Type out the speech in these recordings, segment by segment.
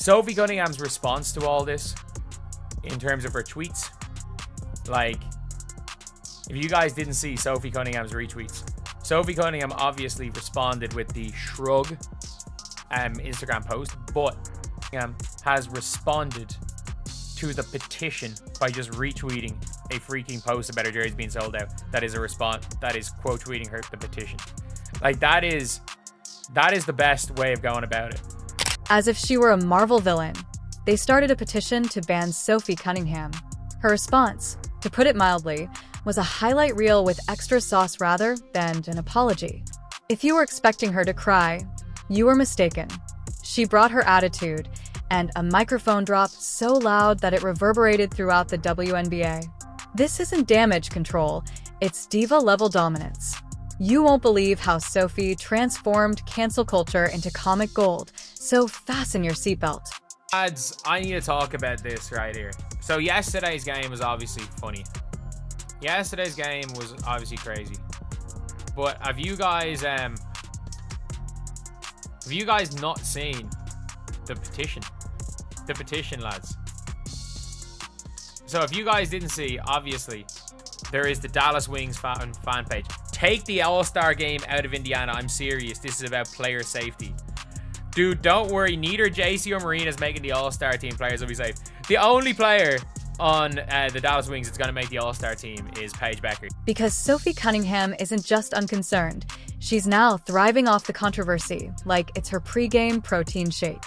Sophie Cunningham's response to all this, in terms of her tweets, like, if you guys didn't see Sophie Cunningham's retweets, Sophie Cunningham obviously responded with the shrug Instagram post, but has responded to the petition by just retweeting a freaking post about her jersey being sold out. That is a response. That is quote tweeting her the petition. Like, that is the best way of going about it. As if she were a Marvel villain, they started a petition to ban Sophie Cunningham. Her response, to put it mildly, was a highlight reel with extra sauce rather than an apology. If you were expecting her to cry, you were mistaken. She brought her attitude and a microphone drop so loud that it reverberated throughout the WNBA. This isn't damage control, it's diva-level dominance. You won't believe how Sophie transformed cancel culture into comic gold, so fasten your seatbelt. Lads, I need to talk about this right here. So yesterday's game was obviously funny. Yesterday's game was obviously crazy. But have you guys not seen the petition? The petition, lads. So if you guys didn't see, obviously, there is the Dallas Wings fan page. Take the All-Star game out of Indiana. I'm serious. This is about player safety. Dude, don't worry. Neither JC or Marina's making the All-Star team. Players will be safe. The only player on the Dallas Wings that's going to make the All-Star team is Paige Becker. Because Sophie Cunningham isn't just unconcerned. She's now thriving off the controversy, like it's her pre-game protein shake.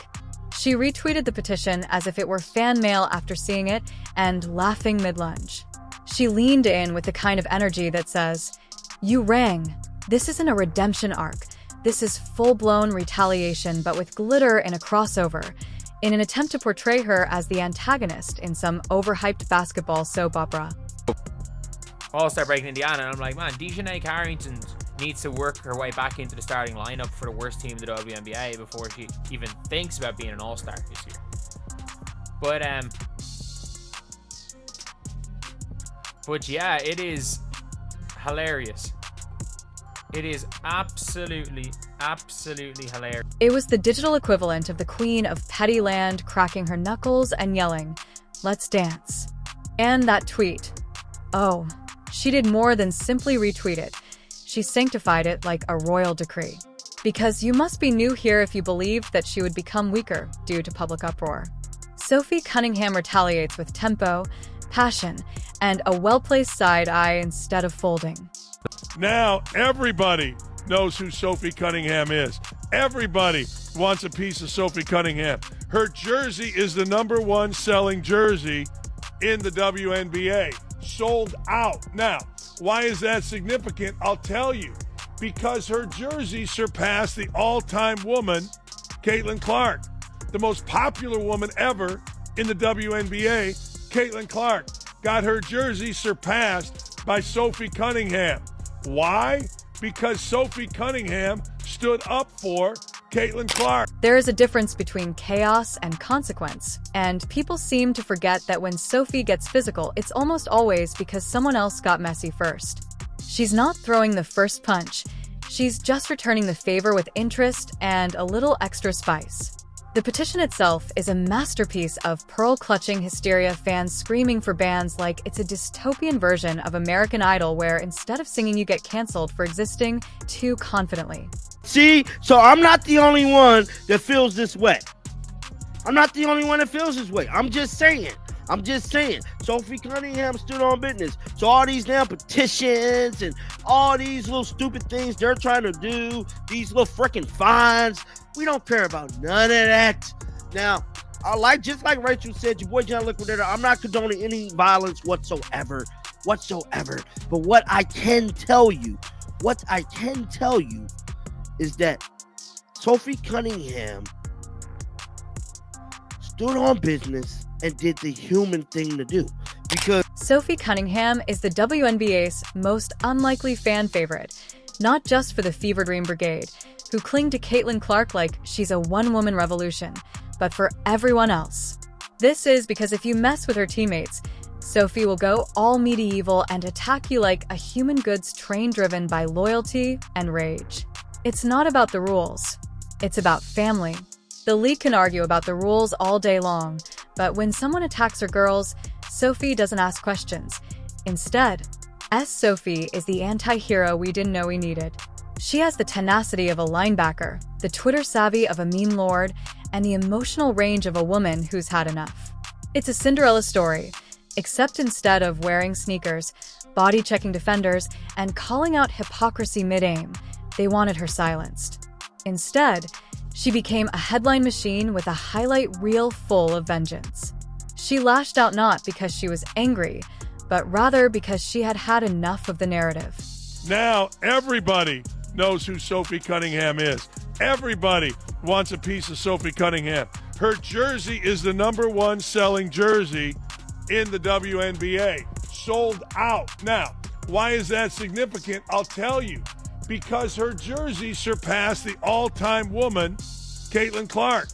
She retweeted the petition as if it were fan mail after seeing it and laughing mid-lunge. She leaned in with the kind of energy that says, "You rang. This isn't a redemption arc. This is full-blown retaliation, but with glitter in a crossover," in an attempt to portray her as the antagonist in some overhyped basketball soap opera. All-Star break in Indiana, and I'm like, man, Dejanay Carrington needs to work her way back into the starting lineup for the worst team in the WNBA before she even thinks about being an All-Star this year. But yeah, it is hilarious. It is absolutely hilarious. It was the digital equivalent of the queen of petty land cracking her knuckles and yelling, "Let's dance." And that tweet. Oh, she did more than simply retweet it. She sanctified it like a royal decree. Because you must be new here if you believed that she would become weaker due to public uproar. Sophie Cunningham retaliates with tempo, passion, and a well-placed side eye instead of folding. Now everybody knows who Sophie Cunningham is. Everybody wants a piece of Sophie Cunningham. Her jersey is the #1 selling jersey in the WNBA. Sold out. Now, why is that significant? I'll tell you. Because her jersey surpassed the all-time woman, Caitlin Clark. The most popular woman ever in the WNBA, Caitlin Clark, got her jersey surpassed by Sophie Cunningham. Why? Because Sophie Cunningham stood up for Caitlin Clark. There is a difference between chaos and consequence, and people seem to forget that when Sophie gets physical, it's almost always because someone else got messy first. She's not throwing the first punch, she's just returning the favor with interest and a little extra spice. The petition itself is a masterpiece of pearl-clutching hysteria, fans screaming for bans like it's a dystopian version of American Idol where instead of singing you get canceled for existing too confidently. See, so I'm not the only one that feels this way. I'm not the only one that feels this way. I'm just saying. Sophie Cunningham stood on business. So all these damn petitions and all these little stupid things they're trying to do, these little freaking fines, we don't care about none of that. Now, just like Rachel said, your boy John Liquidator, I'm not condoning any violence whatsoever. But what I can tell you is that Sophie Cunningham stood on business and did the human thing to do. Because Sophie Cunningham is the WNBA's most unlikely fan favorite, not just for the Fever Dream Brigade, who cling to Caitlin Clark like she's a one-woman revolution, but for everyone else. This is because if you mess with her teammates, Sophie will go all medieval and attack you like a human goods train driven by loyalty and rage. It's not about the rules. It's about family. The league can argue about the rules all day long, but when someone attacks her girls, Sophie doesn't ask questions. Instead, Sophie is the anti-hero we didn't know we needed. She has the tenacity of a linebacker, the Twitter savvy of a meme lord, and the emotional range of a woman who's had enough. It's a Cinderella story, except instead of wearing sneakers, body-checking defenders, and calling out hypocrisy mid-aim, they wanted her silenced. Instead, she became a headline machine with a highlight reel full of vengeance. She lashed out not because she was angry, but rather because she had had enough of the narrative. Now everybody knows who Sophie Cunningham is. Everybody wants a piece of Sophie Cunningham. Her jersey is the #1 selling jersey in the WNBA. Sold out. Now, why is that significant? I'll tell you. Because her jersey surpassed the all-time woman, Caitlin Clark.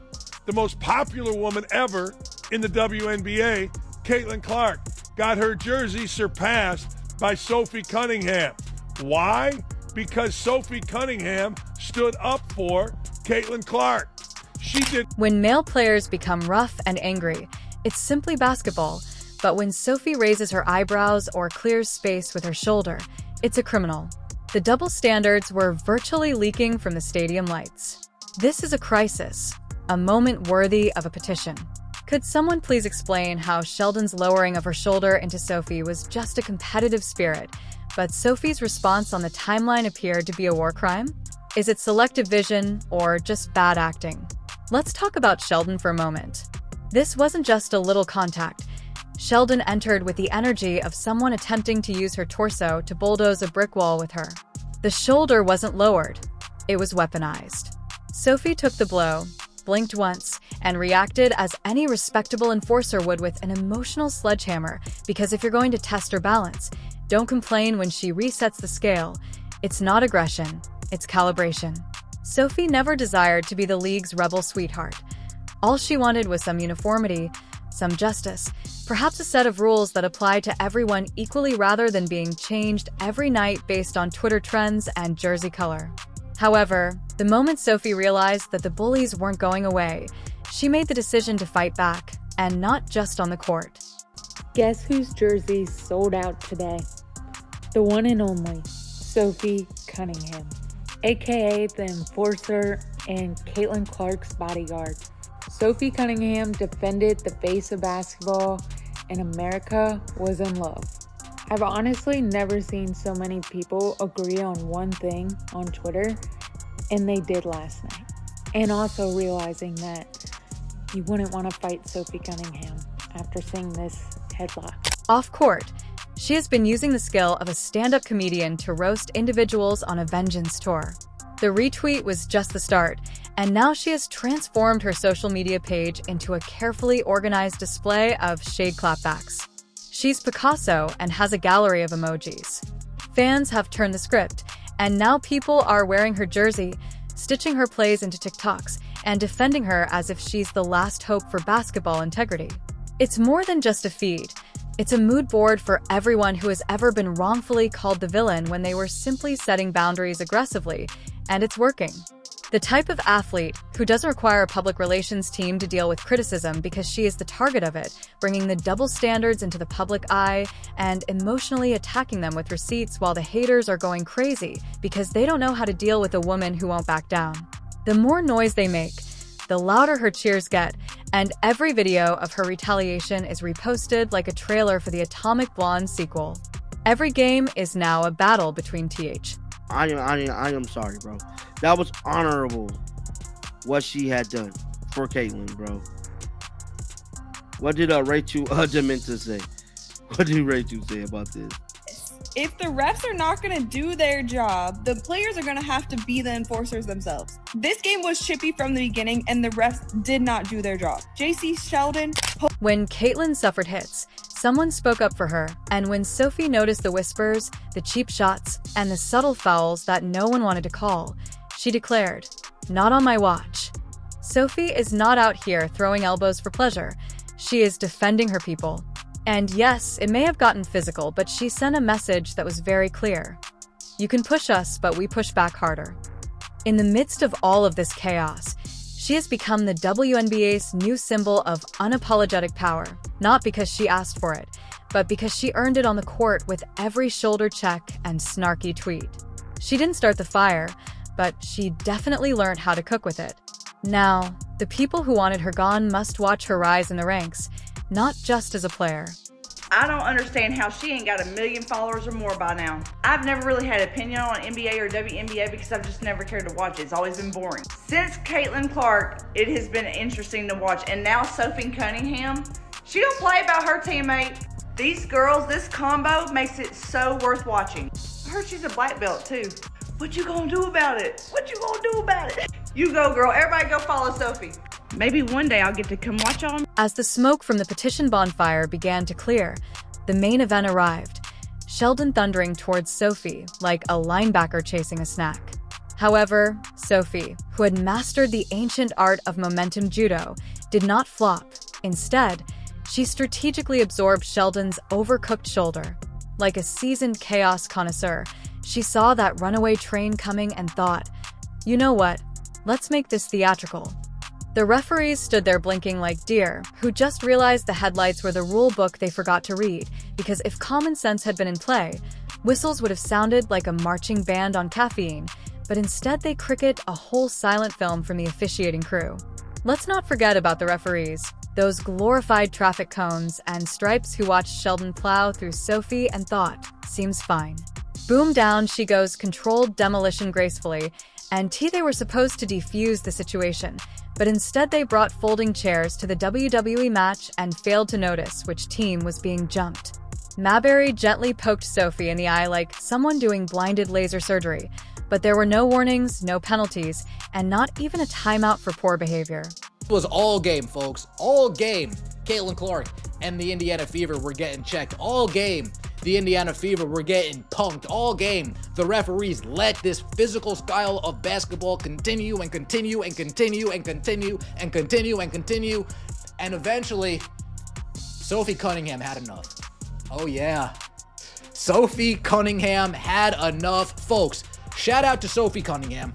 The most popular woman ever in the WNBA, Caitlin Clark, got her jersey surpassed by Sophie Cunningham. Why? Because Sophie Cunningham stood up for Caitlin Clark. She did. When male players become rough and angry, it's simply basketball. But when Sophie raises her eyebrows or clears space with her shoulder, it's a criminal. The double standards were virtually leaking from the stadium lights. This is a crisis, a moment worthy of a petition. Could someone please explain how Sheldon's lowering of her shoulder into Sophie was just a competitive spirit, but Sophie's response on the timeline appeared to be a war crime? Is it selective vision or just bad acting? Let's talk about Sheldon for a moment. This wasn't just a little contact. Sheldon entered with the energy of someone attempting to use her torso to bulldoze a brick wall with her. The shoulder wasn't lowered. It was weaponized. Sophie took the blow, blinked once, and reacted as any respectable enforcer would with an emotional sledgehammer, because if you're going to test her balance, don't complain when she resets the scale. It's not aggression, it's calibration. Sophie never desired to be the league's rebel sweetheart. All she wanted was some uniformity, some justice, perhaps a set of rules that apply to everyone equally rather than being changed every night based on Twitter trends and jersey color. However, the moment Sophie realized that the bullies weren't going away, she made the decision to fight back, and not just on the court. Guess whose jersey sold out today? The one and only Sophie Cunningham, aka the enforcer and Caitlin Clark's bodyguard. Sophie Cunningham defended the face of basketball, and America was in love. I've honestly never seen so many people agree on one thing on Twitter, and they did last night. And also realizing that you wouldn't want to fight Sophie Cunningham after seeing this headlock. Off court, she has been using the skill of a stand-up comedian to roast individuals on a vengeance tour. The retweet was just the start, and now she has transformed her social media page into a carefully organized display of shade clapbacks. She's Picasso and has a gallery of emojis. Fans have turned the script, and now people are wearing her jersey, stitching her plays into TikToks, and defending her as if she's the last hope for basketball integrity. It's more than just a feed. It's a mood board for everyone who has ever been wrongfully called the villain when they were simply setting boundaries aggressively, and it's working. The type of athlete who doesn't require a public relations team to deal with criticism because she is the target of it, bringing the double standards into the public eye and emotionally attacking them with receipts while the haters are going crazy because they don't know how to deal with a woman who won't back down. The more noise they make, the louder her cheers get, and every video of her retaliation is reposted like a trailer for the Atomic Blonde sequel. Every game is now a battle between TH. I am sorry, bro. That was honorable what she had done for Caitlin, bro. What did Rachel Dementa say? What did Rachel say about this? If the refs are not going to do their job, the players are going to have to be the enforcers themselves. This game was chippy from the beginning, and the refs did not do their job. JC Sheldon. When Caitlin suffered hits, someone spoke up for her, and when Sophie noticed the whispers, the cheap shots, and the subtle fouls that no one wanted to call, she declared, "Not on my watch." Sophie is not out here throwing elbows for pleasure. She is defending her people. And yes, it may have gotten physical, but she sent a message that was very clear. You can push us, but we push back harder. In the midst of all of this chaos, She has become the WNBA's new symbol of unapologetic power, not because she asked for it, but because she earned it on the court with every shoulder check and snarky tweet. She didn't start the fire, but she definitely learned how to cook with it. Now, the people who wanted her gone must watch her rise in the ranks, not just as a player. I don't understand how she ain't got 1 million followers or more by now. I've never really had an opinion on NBA or WNBA because I've just never cared to watch it. It's always been boring. Since Caitlin Clark, it has been interesting to watch. And now Sophie Cunningham, she don't play about her teammate. These girls, this combo makes it so worth watching. I heard she's a black belt too. What you gonna do about it? What you gonna do about it? You go, girl. Everybody go follow Sophie. Maybe one day I'll get to come watch y'all. As the smoke from the petition bonfire began to clear, the main event arrived, Sheldon thundering towards Sophie like a linebacker chasing a snack. However, Sophie, who had mastered the ancient art of momentum judo, did not flop. Instead, she strategically absorbed Sheldon's overcooked shoulder. Like a seasoned chaos connoisseur, she saw that runaway train coming and thought, "You know what? Let's make this theatrical." The referees stood there blinking like deer, who just realized the headlights were the rule book they forgot to read, because if common sense had been in play, whistles would have sounded like a marching band on caffeine, but instead they cricket a whole silent film from the officiating crew. Let's not forget about the referees, those glorified traffic cones and stripes who watched Sheldon plow through Sophie and thought, "Seems fine." Boom, down she goes, controlled demolition gracefully, and they were supposed to defuse the situation, but instead they brought folding chairs to the WWE match and failed to notice which team was being jumped. Marbury gently poked Sophie in the eye like someone doing blinded laser surgery, but there were no warnings, no penalties, and not even a timeout for poor behavior. It was all game, folks. All game. Caitlin Clark and the Indiana Fever were getting checked. All game. The Indiana Fever were getting punked. All game. The referees let this physical style of basketball continue and continue and continue and continue and continue and continue. And eventually, Sophie Cunningham had enough. Oh yeah. Sophie Cunningham had enough. Folks, shout out to Sophie Cunningham.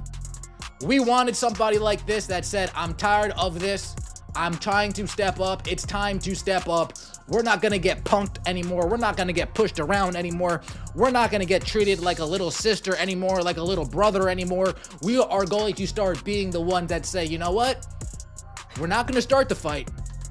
We wanted somebody like this that said, "I'm tired of this. I'm trying to step up. It's time to step up. We're not going to get punked anymore. We're not going to get pushed around anymore. We're not going to get treated like a little sister anymore, like a little brother anymore. We are going to start being the ones that say, you know what? We're not going to start the fight,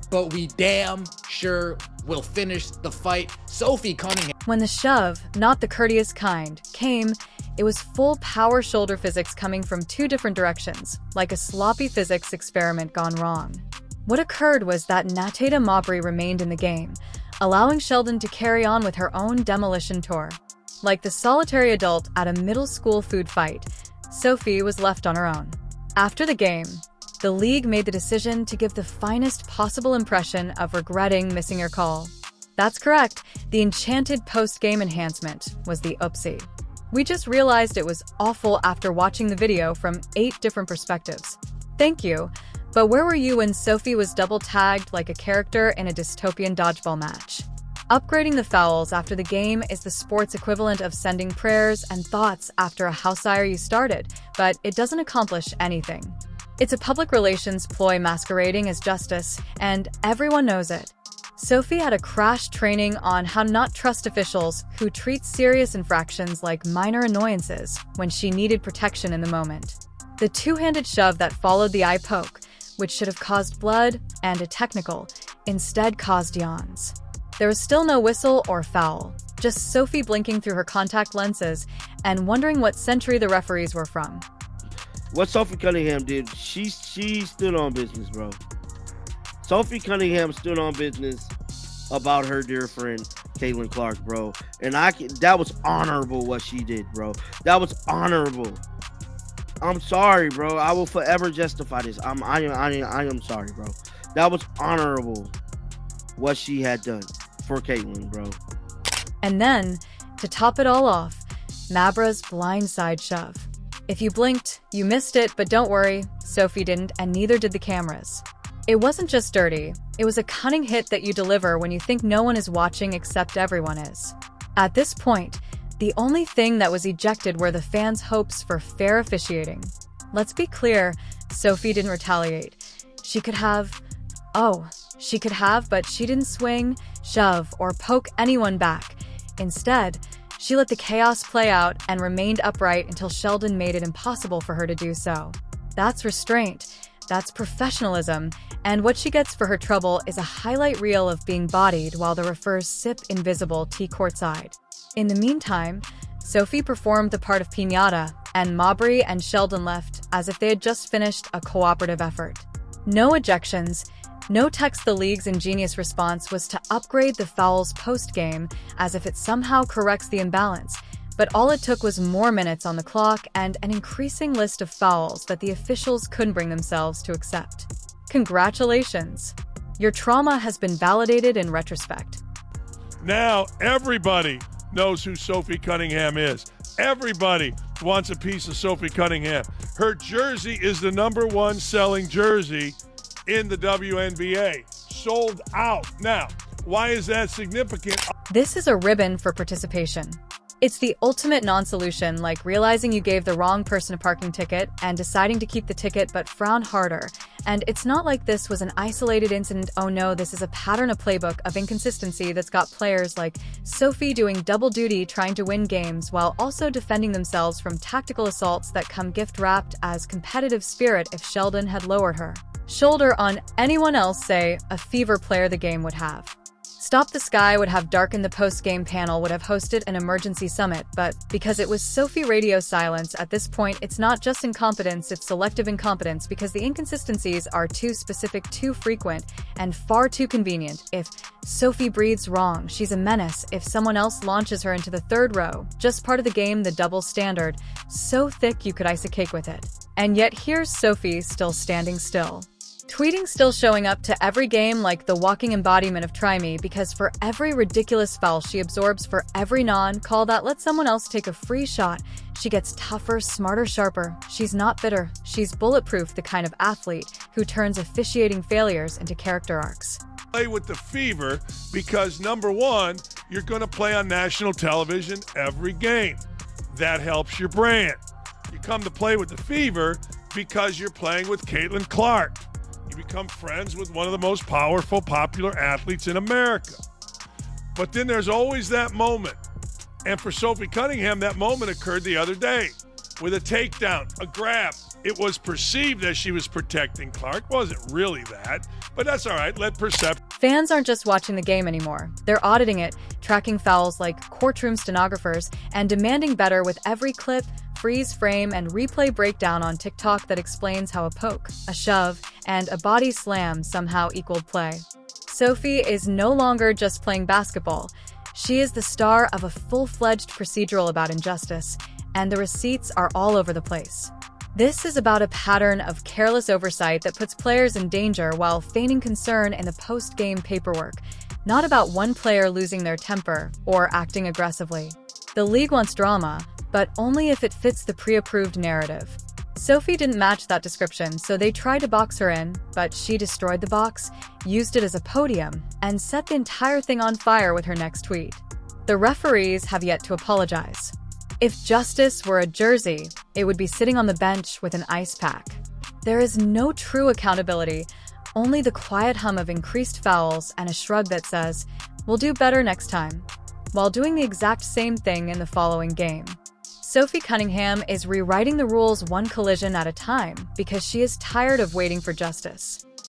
but we damn sure will finish the fight." Sophie Cunningham. When the shove, not the courteous kind, came, it was full power shoulder physics coming from two different directions, like a sloppy physics experiment gone wrong. What occurred was that Natata Mabry remained in the game, allowing Sheldon to carry on with her own demolition tour. Like the solitary adult at a middle school food fight, Sophie was left on her own. After the game, the league made the decision to give the finest possible impression of regretting missing your call. That's correct, the enchanted post-game enhancement was the oopsie. We just realized it was awful after watching the video from 8 different perspectives. Thank you. But where were you when Sophie was double-tagged like a character in a dystopian dodgeball match? Upgrading the fouls after the game is the sport's equivalent of sending prayers and thoughts after a house fire you started, but it doesn't accomplish anything. It's a public relations ploy masquerading as justice, and everyone knows it. Sophie had a crash training on how to not trust officials who treat serious infractions like minor annoyances when she needed protection in the moment. The two-handed shove that followed the eye poke, which should have caused blood and a technical, instead caused yawns. There was still no whistle or foul, just Sophie blinking through her contact lenses and wondering what century the referees were from. What Sophie Cunningham did, she stood on business, bro. Sophie Cunningham stood on business about her dear friend Caitlin Clark, bro. And that was honorable what she did, bro. That was honorable. I'm sorry, bro. I will forever justify this. I am sorry, bro. That was honorable what she had done for Caitlin, bro. And then, to top it all off, Mabra's blindside shove. If you blinked, you missed it, but don't worry, Sophie didn't, and neither did the cameras. It wasn't just dirty, it was a cunning hit that you deliver when you think no one is watching except everyone is. At this point, the only thing that was ejected were the fans' hopes for fair officiating. Let's be clear, Sophie didn't retaliate. She could have, but she didn't swing, shove, or poke anyone back. Instead, she let the chaos play out and remained upright until Sheldon made it impossible for her to do so. That's restraint. That's professionalism, and what she gets for her trouble is a highlight reel of being bodied while the refers sip invisible tea courtside. In the meantime, Sophie performed the part of Piñata, and Mabry and Sheldon left as if they had just finished a cooperative effort. No ejections, no text. The league's ingenious response was to upgrade the fouls post-game as if it somehow corrects the imbalance. But all it took was more minutes on the clock and an increasing list of fouls that the officials couldn't bring themselves to accept. Congratulations! Your trauma has been validated in retrospect. Now everybody knows who Sophie Cunningham is. Everybody wants a piece of Sophie Cunningham. Her jersey is the #1 selling jersey in the WNBA. Sold out. Now, why is that significant? This is a ribbon for participation. It's the ultimate non-solution, like realizing you gave the wrong person a parking ticket and deciding to keep the ticket but frown harder. And it's not like this was an isolated incident. Oh no, this is a pattern, a playbook of inconsistency that's got players like Sophie doing double duty trying to win games while also defending themselves from tactical assaults that come gift-wrapped as competitive spirit. If Sheldon had lowered her shoulder on anyone else, say, a Fever player the game would have Stop the Sky would have darkened, the post-game panel would have hosted an emergency summit, but because it was Sophie, radio silence. At this point, it's not just incompetence, it's selective incompetence, because the inconsistencies are too specific, too frequent, and far too convenient. If Sophie breathes wrong, she's a menace. If someone else launches her into the third row, just part of the game, the double standard, so thick you could ice a cake with it. And yet here's Sophie still standing still. Tweeting, still showing up to every game like the walking embodiment of try me, because for every ridiculous foul she absorbs, for every non-call that lets someone else take a free shot, she gets tougher, smarter, sharper. She's not bitter. She's bulletproof, the kind of athlete who turns officiating failures into character arcs. Play with the Fever because, #1, you're going to play on national television every game. That helps your brand. You come to play with the Fever because you're playing with Caitlin Clark. You become friends with one of the most powerful, popular athletes in America. But then there's always that moment. And for Sophie Cunningham, that moment occurred the other day with a takedown, a grab. It was perceived that she was protecting Clark. Wasn't really that, but that's all right. Let perception. Fans aren't just watching the game anymore. They're auditing it, tracking fouls like courtroom stenographers, and demanding better with every clip, freeze frame, and replay breakdown on TikTok that explains how a poke, a shove, and a body slam somehow equaled play. Sophie is no longer just playing basketball. She is the star of a full-fledged procedural about injustice, and the receipts are all over the place. This is about a pattern of careless oversight that puts players in danger while feigning concern in the post-game paperwork, not about one player losing their temper or acting aggressively. The league wants drama, but only if it fits the pre-approved narrative. Sophie didn't match that description, so they tried to box her in, but she destroyed the box, used it as a podium, and set the entire thing on fire with her next tweet. The referees have yet to apologize. If justice were a jersey, it would be sitting on the bench with an ice pack. There is no true accountability, only the quiet hum of increased fouls and a shrug that says, "We'll do better next time," while doing the exact same thing in the following game. Sophie Cunningham is rewriting the rules one collision at a time because she is tired of waiting for justice.